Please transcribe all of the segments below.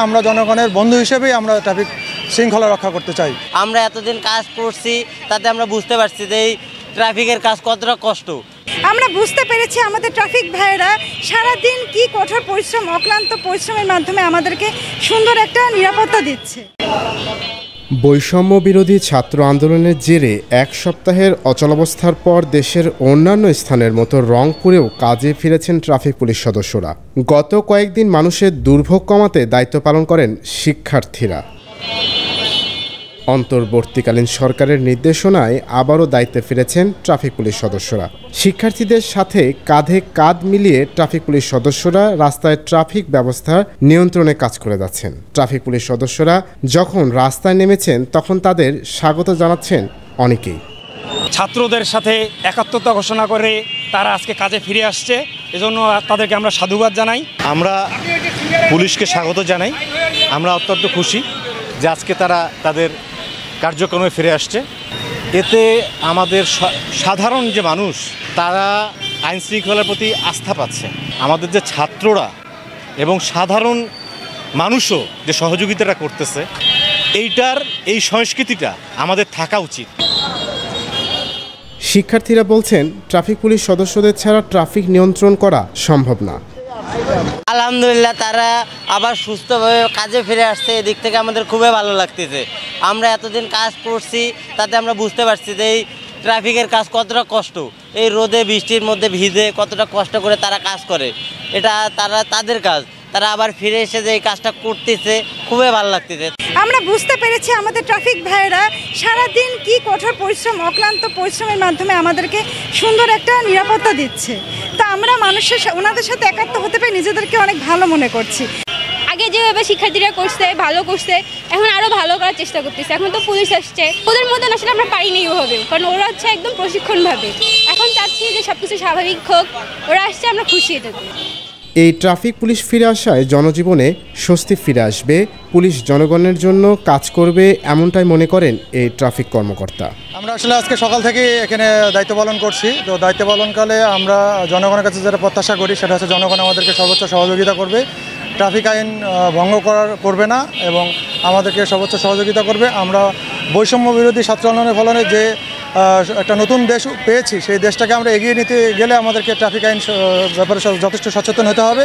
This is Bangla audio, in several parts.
আমরা জনগণের বন্ধু হিসেবেই আমরা ট্রাফিক শৃঙ্খলা রক্ষা করতে চাই। আমরা এতদিন কাজ করছি, তাতে আমরা বুঝতে পারছি যে এই ট্রাফিকের কাজ কতটা কষ্ট। আমরা বুঝতে পেরেছি আমাদের ট্রাফিক ভাইয়েরা সারাদিন কি কঠোর পরিশ্রম, অক্লান্ত পরিশ্রমের মাধ্যমে আমাদেরকে সুন্দর একটা নিরাপত্তা দিচ্ছে। বৈষম্য বিরোধী ছাত্র আন্দোলনের জেরে এক সপ্তাহের অচলাবস্থার পর দেশের অন্যান্য স্থানের মতো রংপুরেও কাজে ফিরেছেন ট্রাফিক পুলিশ সদস্যরা। গত কয়েকদিন মানুষের দুর্ভোগ কমাতে দায়িত্ব পালন করেন শিক্ষার্থীরা। অন্তর্বর্তীকালীন সরকারের নির্দেশনায় আবারও দায়িত্বে ফিরেছেন ট্রাফিক পুলিশ সদস্যরা। শিক্ষার্থীদের সাথে কাঁধে কাঁধ মিলিয়ে ট্রাফিক পুলিশ সদস্যরা রাস্তায় ট্রাফিক ব্যবস্থা নিয়ন্ত্রণে কাজ করে যাচ্ছেন। ট্রাফিক পুলিশ সদস্যরা যখন রাস্তায় নেমেছেন তখন তাদের স্বাগত জানাচ্ছেন অনেকেই। ছাত্রদের সাথে একাত্মতা ঘোষণা করে তারা আজকে কাজে ফিরে আসছে, এজন্য তাদেরকে আমরা সাধুবাদ জানাই। আমরা পুলিশকে স্বাগত জানাই। আমরা অত্যন্ত খুশি যে আজকে তারা তাদের কার্যক্রমে ফিরে আসছে। এতে আমাদের সাধারণ যে মানুষ তারা আইন শৃঙ্খলার প্রতি আস্থা পাচ্ছে। আমাদের যে ছাত্ররা এবং সাধারণ মানুষও যে সহযোগিতাটা করতেছে, এই সংস্কৃতিটা আমাদের থাকা উচিত। শিক্ষার্থীরা বলছেন ট্রাফিক পুলিশ সদস্যদের ছাড়া ট্রাফিক নিয়ন্ত্রণ করা সম্ভব না। আলহামদুলিল্লাহ তারা আবার সুস্থভাবে কাজে ফিরে আসছে, এদিক থেকে আমাদের খুবই ভালো লাগতেছে। আমরা এতদিন কাজ করছি, তাতে আমরা বুঝতে পারছি যে এই ট্রাফিকের কাজ কতটা কষ্ট। এই রোদে বৃষ্টির মধ্যে ভিজে কতটা কষ্ট করে তারা কাজ করে, এটা তাদের কাজ। তারা আবার ফিরে এসে যে এই কাজটা করতেছে, খুবই ভালো লাগতেছে। আমরা বুঝতে পেরেছি আমাদের ট্রাফিক ভাইয়েরা সারাদিন কি কঠোর পরিশ্রম, অক্লান্ত পরিশ্রমের মাধ্যমে আমাদেরকে সুন্দর একটা নিরাপত্তা দিচ্ছে। তা আমরা ওনাদের সাথে একাত্ম হতে পেরে নিজেদেরকে অনেক ভালো মনে করছি। আগে যেভাবে শিক্ষার্থীরা করছে, ভালো করছে, এখন আরও ভালো করার চেষ্টা করতেছে। এখন তো পুলিশ আসছে, ওদের মতন আসলে আমরা পারিনি ওভাবে, কারণ ওরা হচ্ছে একদম প্রশিক্ষণভাবে। এখন চাচ্ছি যে সব কিছু স্বাভাবিক হোক, ওরা আসছে, আমরা খুশি এটাতে। এই ট্রাফিক পুলিশ ফিরে আসায় জনজীবনে স্বস্তি ফিরে আসবে, পুলিশ জনগণের জন্য কাজ করবে, এমনটাই মনে করেন এই ট্রাফিক কর্মকর্তা। আমরা আসলে আজকে সকাল থেকে এখানে দায়িত্ব পালন করছি। তো দায়িত্ব পালনকালে আমরা জনগণের কাছে যেটা প্রত্যাশা করি সেটা হচ্ছে জনগণ আমাদেরকে সর্বোচ্চ সহযোগিতা করবে, ট্রাফিক আইন ভঙ্গ করবে না এবং আমাদেরকে সর্বোচ্চ সহযোগিতা করবে। আমরা বৈষম্য বিরোধী ছাত্র আন্দোলনের ফলনে যে একটা নতুন দেশ পেয়েছি, সেই দেশটাকে আমরা এগিয়ে নিতে গেলে আমাদেরকে ট্রাফিক আইন ব্যাপারে যথেষ্ট সচেতন হতে হবে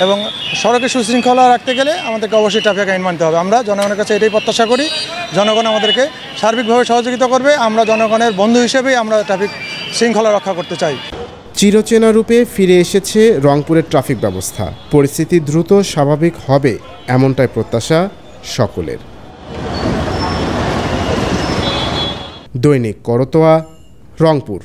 এবং সড়কে সুশৃঙ্খলা রাখতে গেলে আমাদেরকে অবশ্যই ট্রাফিক আইন মানতে হবে। আমরা জনগণের কাছে এটাই প্রত্যাশা করি, জনগণ আমাদেরকে সার্বিকভাবে সহযোগিতা করবে। আমরা জনগণের বন্ধু হিসেবেই আমরা ট্রাফিক শৃঙ্খলা রক্ষা করতে চাই। চিরচেনা রূপে ফিরে এসেছে রংপুরের ট্রাফিক ব্যবস্থা। পরিস্থিতি দ্রুত স্বাভাবিক হবে এমনটাই প্রত্যাশা সকলের। দৈনিক করতোয়া, রংপুর।